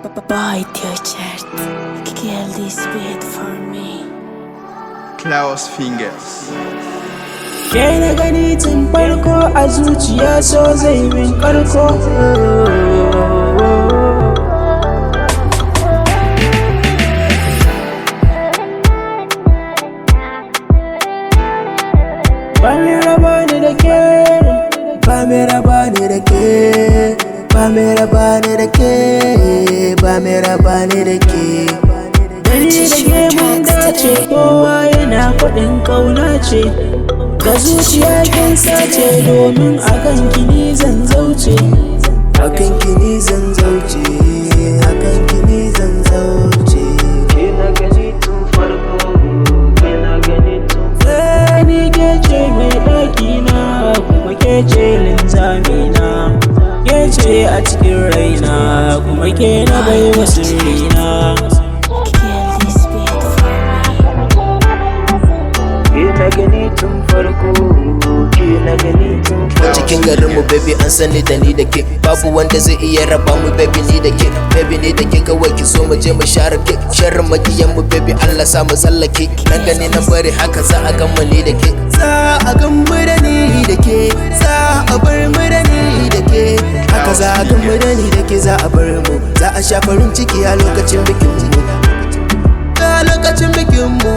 Bite your chest. Kill this beat for me. Klaus Fingers. Ke na gani tun farko a zuciya so zai min karko. Ba mai raba ni da ke, ba mai raba ni da ke, ba mai raba ni da ke, ba mai raba ni da ke. Dani da ke mun dace, kowa yana faɗin ƙauna ce. Da zuciya kin sace domin akan kini zan zauce. Akan kini zan zauce, akan kini zan zauce. Ke na gani tun farko, ke na gani tun farko. Ni ke ce mai ɗakina, kuma ke ce linzamina. Ke ce a cikin raina, kuma ke na bai wa sirrina. Cikin garin mu baby an sani da ni da ke, babu wanda zai iya raba mu baby ni da ke, baby ni da ke kawai ki so mu je mu share ke. Sharrin makiyan mu baby Allah sa mu tsallake, nan gani na bari haka za a gan mu ni da ke. Za a gan mu da ni da ke, za a bar mu da ni da ke, haka za a gan mu da ni da ke, za a bar mu, za a sha farin ciki a lokacin bikin mu, a lokacin bikin mu,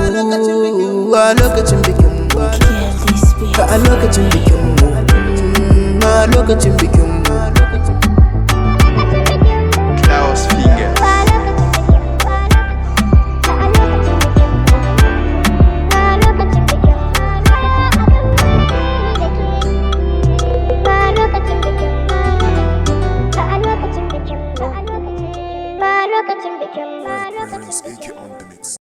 a lokacin bikin mu, a lokacin bikin mu, a lokacin bikin mu. Klaus Fingers. Prince AK on the mix.